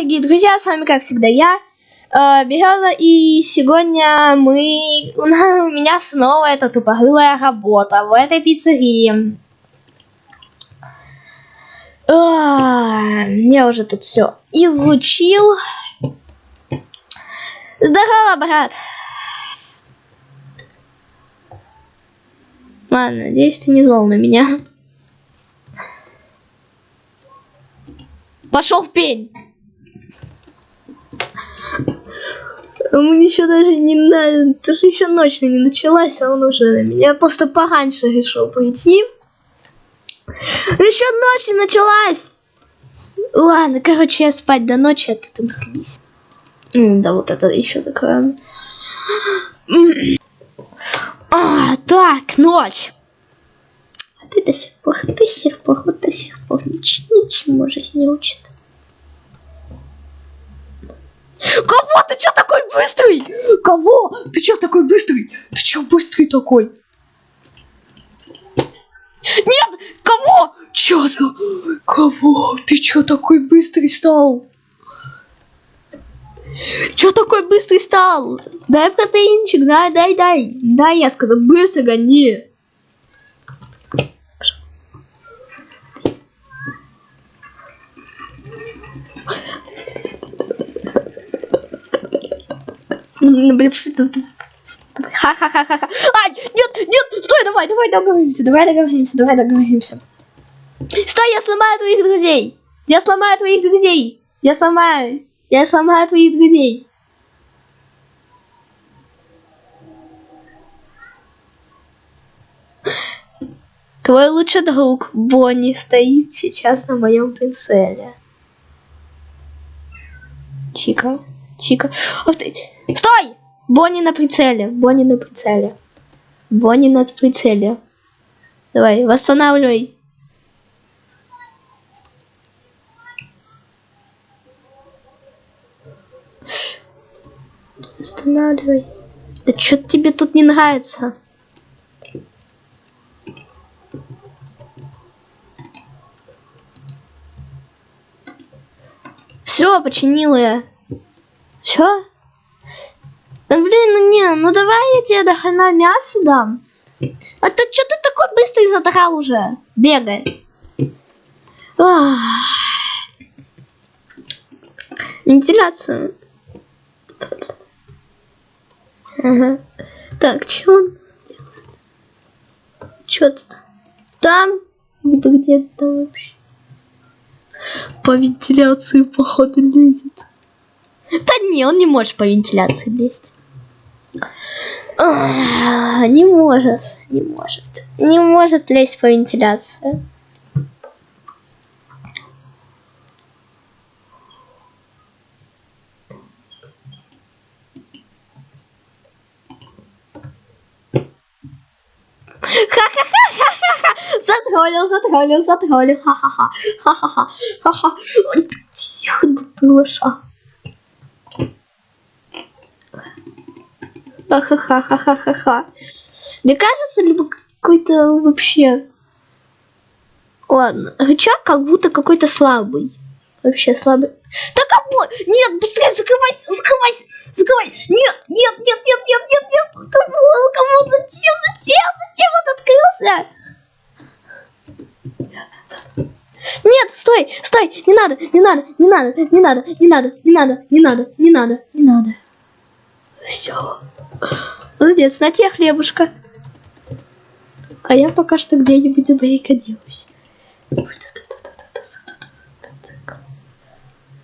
дорогие друзья, с вами, как всегда, я, Береза, и сегодня у меня снова эта тупорылая работа в этой пиццерии. Я уже тут все изучил. Здорово, брат. Ладно, надеюсь, ты не зол на меня. Пошел в пень. Мне еще даже не надо, даже еще ночь не началась, а он уже на меня. Я просто пораньше решил прийти. Еще ночь не началась. Ладно, короче, я спать до ночи, а ты там скребись. Да, вот это еще закроем. Так, ночь. А ты до сих пор ничему жизнь не учит. Кого? Ты чё такой быстрый? Кого? Ты чё такой быстрый? Ты чё быстрый такой? Нет! Кого? Чё за... Кого? Ты чё такой быстрый стал? Чё такой быстрый стал? Дай протеинчик, дай. Дай, я сказал, быстро гони. Ха-ха-ха-ха-ха. Ай, нет, стой, давай договоримся. Стой, я сломаю твоих друзей. Я сломаю твоих друзей. Твой лучший друг Бонни стоит сейчас на моем прицеле. Чика. Ах ты. Стой! Бонни на прицеле. Давай, восстанавливай. Да что тебе тут не нравится? Все, починила я. Все? Да блин, ну давай я тебе до хрена мясо дам. А ты что ты такой быстрый задрал уже? Бегать. Вентиляцию. Ага. Так, что он? Что-то там? Либо где-то там вообще. По вентиляции, походу, лезет. Да не, он не может по вентиляции лезть. Не может лезть по вентиляции. Затроллил. Ха-ха-ха. Тихо, ты лоша. Ха-ха-ха. Мне кажется, либо какой-то вообще... Ладно, рычаг как будто какой-то слабый. Вообще слабый. Да кого? Нет, быстрее закрывайся. Нет. Кого? Зачем он открылся? Нет, стой. Не надо. Все. Молодец, на тебе хлебушка. А я пока что где-нибудь забаррикадируюсь.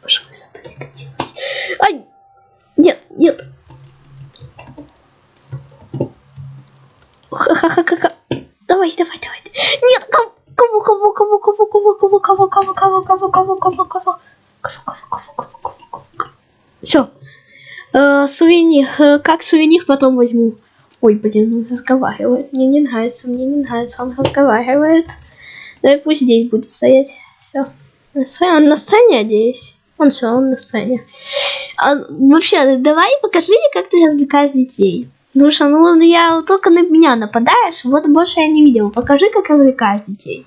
Пошел забаррикадируюсь. Ай! Нет. Ха-ха-ха. Давай. Нет, кого? Все. Сувенир. Как сувенир потом возьму. Ой, блин, он разговаривает. Мне не нравится, он разговаривает. Да и пусть здесь будет стоять. Все. Он на сцене, надеюсь. Он на сцене. Вообще, давай покажи мне, как ты развлекаешь детей. Потому что, я только на меня нападаешь, вот больше я не видела. Покажи, как развлекаешь детей.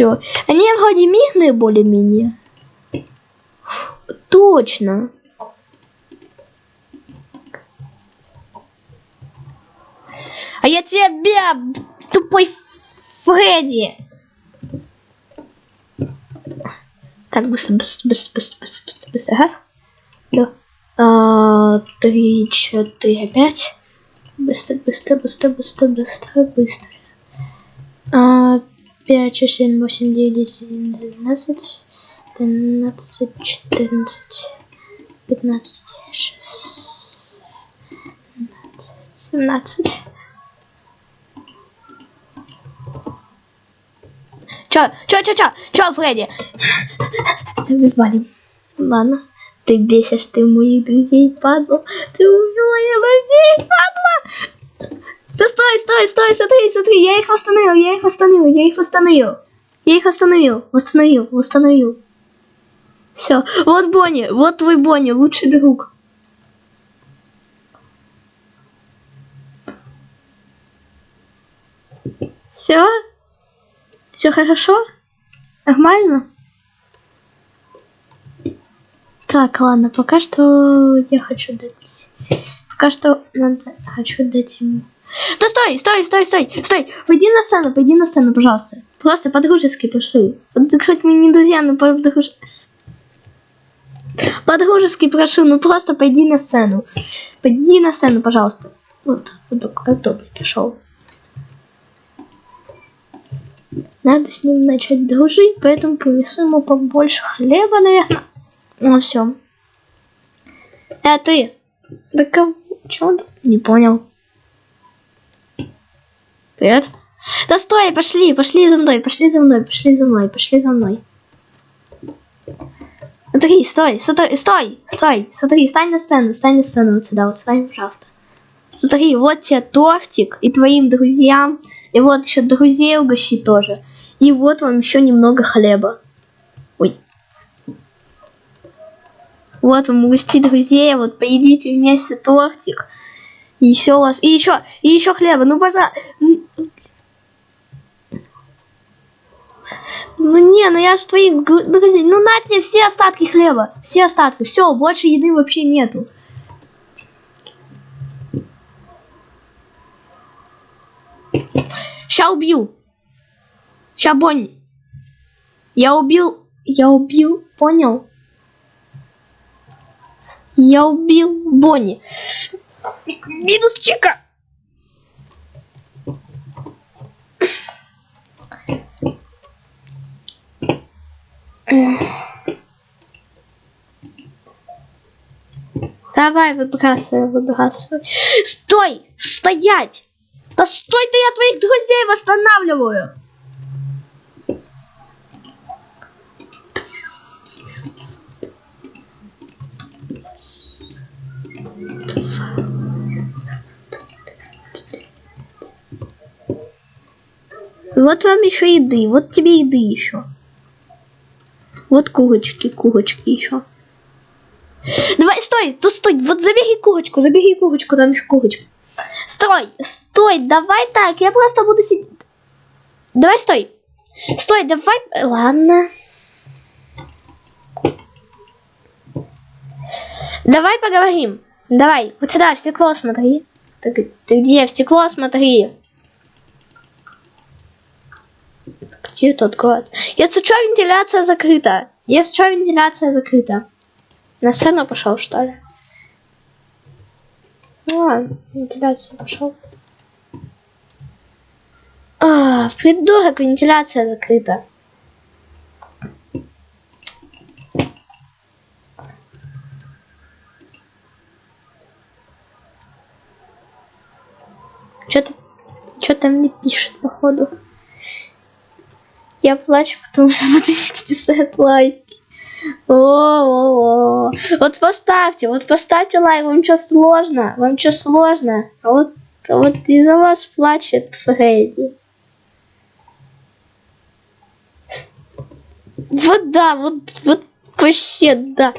Все. Они вроде мирные более-менее. Точно. А я тебя, тупой Фредди. Так, быстро. Раз. Да. 3, 4, 5. Быстро. 5, 6, 7, 8, 9, 10, 11, 12, 14, 15, 16, 17. Чё, Фредди? Давай валим. Ладно. Ты бесишь, ты моих друзей, падла. Ты убила моих друзей, падла. Да стой, смотри. Я их восстановил. Все. Вот Бонни, вот твой Бонни, лучший друг. Все хорошо? Нормально? Так, ладно, пока что я хочу дать. Хочу дать ему. Да стой! Пойди на сцену, пожалуйста. Просто по-дружески прошу. Хоть мы не друзья, но по-дружески прошу, ну просто пойди на сцену. Пожалуйста. Вот как добрый пришел. Надо с ним начать дружить, поэтому принесу ему побольше хлеба, наверное. Ну все. Ты? Да кого? Чё он? Не понял. Привет. Да стой, пошли за мной. Смотри, стань на сцену вот сюда, вот стань, пожалуйста. Смотри, вот тебе тортик и твоим друзьям, и вот еще друзей угощи тоже. И вот вам еще немного хлеба. Ой. Вот вам угости друзей, вот поедите вместе тортик. И еще у вас, и еще хлеба, ну пожалуйста. Ну я ж твоих друзей, ну на тебе все остатки хлеба, все, больше еды вообще нету. Ща убью. Ща, Бонни. Я убил, понял? Я убил Бонни. Минус Чика. Давай, выбрасывай. Стой! Стоять! Да стой ты, я твоих друзей восстанавливаю! Вот вам еще еды, вот тебе еды еще. Вот курочки еще. Давай, стой, вот забери курочку, там еще курочка. Стой, давай так, я просто буду сидеть. Давай, стой, давай, ладно. Давай поговорим. Давай, вот сюда, в стекло смотри. Ты где? В стекло смотри. Где тот год? Если что, вентиляция закрыта. На сцену пошел, что ли? Вентиляцию пошел. Придурок, вентиляция закрыта. Что-то мне пишет, походу. Я плачу, потому что подписчики ставят лайки. О-о-о. Вот поставьте лайк, вам что сложно? Вот из-за вас плачет Фредди. Вот да, вот вообще да.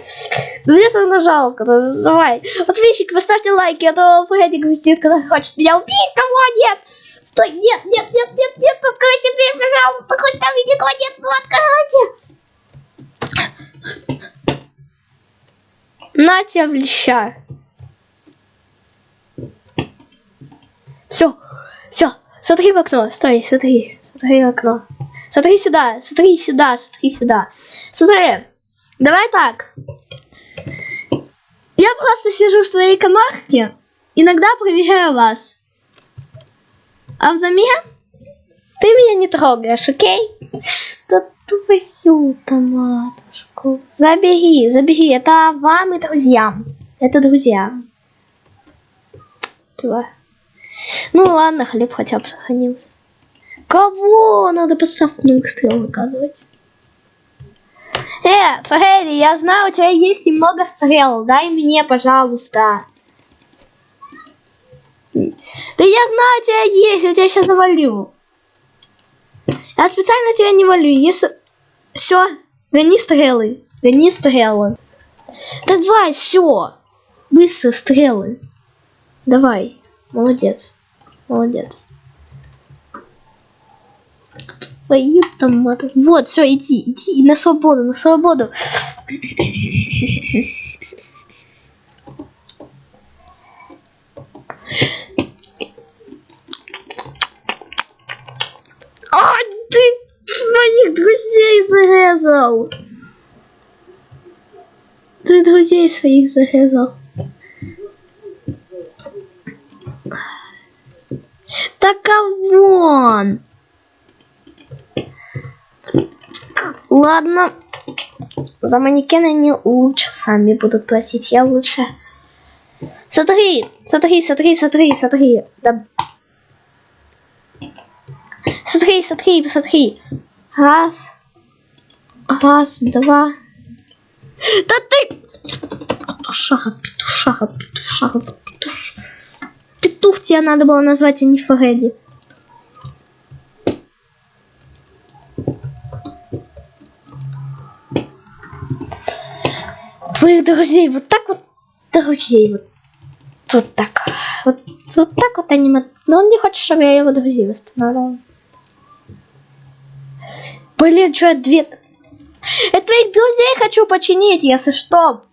Мне сразу жалко, давай. Подписчики, поставьте лайки, а то Фредди грустит, когда хочет меня убить. Кого нет? Стой, нет, откройте дверь, пожалуйста, хоть там никого нет. На тебя в леща. Все. Все. Смотри в окно. Стой, смотри. Смотри в окно. Смотри сюда. Смотри сюда. Смотри сюда. Смотри. Давай так. Я просто сижу в своей коморке. Иногда проверяю вас. А взамен ты меня не трогаешь, окей? Да твою-то матушку. Забери, забери. Это вам и друзьям. Это друзья. Давай. Ну ладно, хлеб хотя бы сохранился. Кого? Надо поставку новых стрел наказывать. Фредди, я знаю, у тебя есть немного стрел. Дай мне, пожалуйста. Да я знаю, у тебя есть, я тебя сейчас завалю. Я специально тебя не валю. Если... Все, гони стрелы. Гони стрелы. Давай, все. Быстро стрелы. Давай. Молодец. Молодец. Твою там мать. Вот, все, иди, иди на свободу, на свободу. А, ты своих друзей зарезал. Ты друзей своих зарезал. Так а вон. Ладно. За манекены они лучше сами будут платить. Я лучше. Смотри, смотри, смотри, смотри, смотри. Да. Смотри, смотри, смотри. Раз. Раз, два. Да ты... Петушара, петушара, петушара, петуш. Петух тебя надо было назвать, а не Фредди. Твоих друзей вот так вот. Друзей вот. Вот так. Вот так вот они... Но он не хочет, чтобы я его друзей восстанавливала. Блин, что я две... Я твоих друзей хочу починить, если что.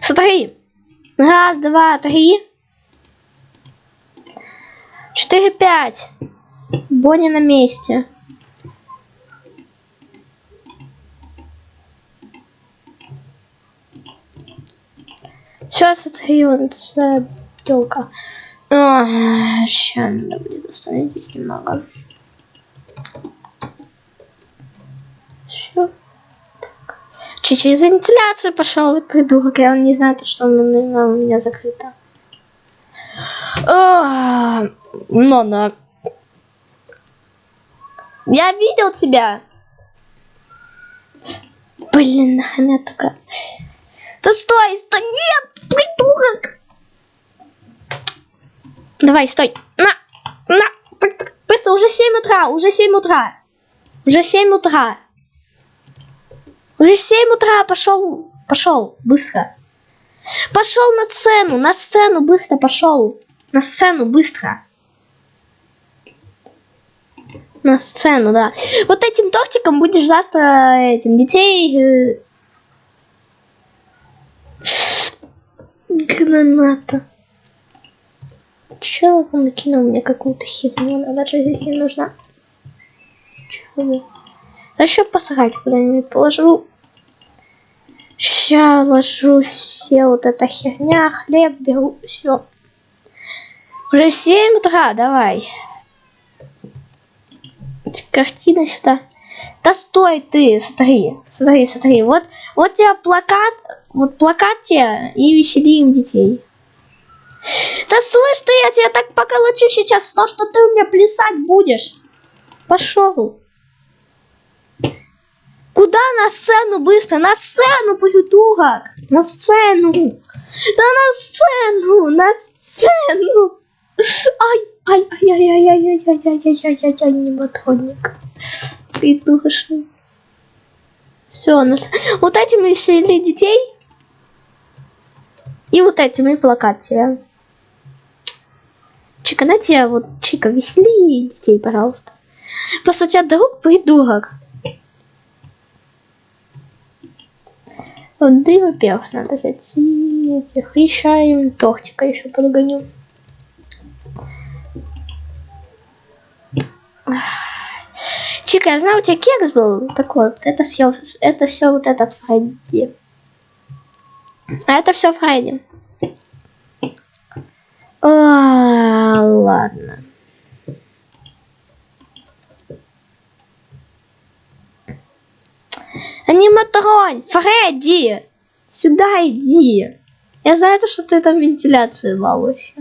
Смотри. Раз, два, три. 4, 5. Бонни на месте. Сейчас смотри, вот телка. Сейчас надо будет остановитесь немного. Все. Через вентиляцию пошел, вот придурок. Я не знаю, что у меня закрыто. Но. Я видел тебя. Блин, она такая. Да стой, стой, нет, придурок. Давай, стой. На. Быстро, уже 7 утра, уже 7 утра. Уже 7 утра. Уже 7 утра, пошел, быстро. Пошел на сцену, быстро пошел. На сцену, быстро. На сцену, да. Вот этим тортиком будешь завтра этим детей... Граната. Чё он накинул мне какую-то херню? Она даже здесь не нужна. Чё? А еще посрать куда-нибудь положу. Ща ложу все вот эта херня, хлеб беру, все. Уже 7 утра, давай. Картина сюда. Да стой ты, смотри, смотри, смотри. Вот тебе плакат, вот плакат тебе и веселим детей. Да слышь ты, я тебя так поколочу сейчас, то, что ты у меня плясать будешь. Пошел. Куда на сцену быстро? На сцену, придурок! На сцену! Да на сцену! На сцену! Ай, аниматроник. Придурочный. Все, вот этим весели детей. И вот этим и плакат тебе. Чика, на тебя, вот, Чика, весели детей, пожалуйста. Просто у тебя друг придурок. Да и, во-первых, надо взять этих решаем. Тортика еще подгоню. Чика, я знаю, у тебя кекс был. Так вот, это съел. Это все вот этот Фредди. А это все Фредди. Ладно. Аниматрон! Фредди! Сюда иди! Я знаю, что ты там вентиляции балуешь.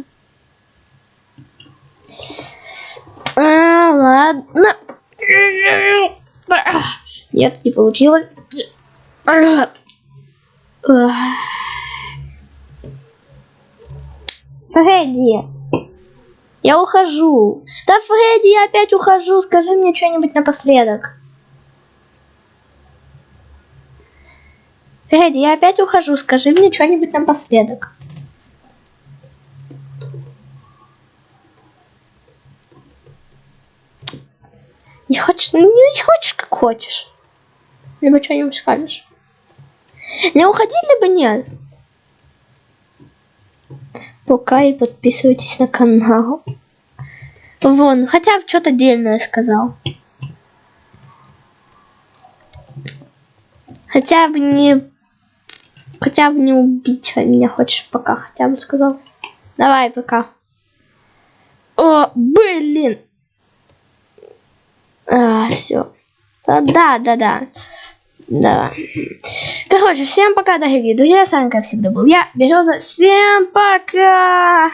Ладно. Нет, не получилось. Раз. Фредди, я ухожу. Да, Фредди, я опять ухожу. Скажи мне что-нибудь напоследок. Фредди, я опять ухожу. Скажи мне что-нибудь напоследок. Не хочешь, не хочешь, как хочешь. Либо что-нибудь скажешь. Не уходи, либо нет. Пока и подписывайтесь на канал. Вон, хотя бы что-то дельное сказал. Хотя бы не убить меня хочешь, пока хотя бы сказал. Давай, пока. О, блин. Все. Да. Короче, всем пока, дорогие друзья. С вами, как всегда, был я, Береза. Всем пока!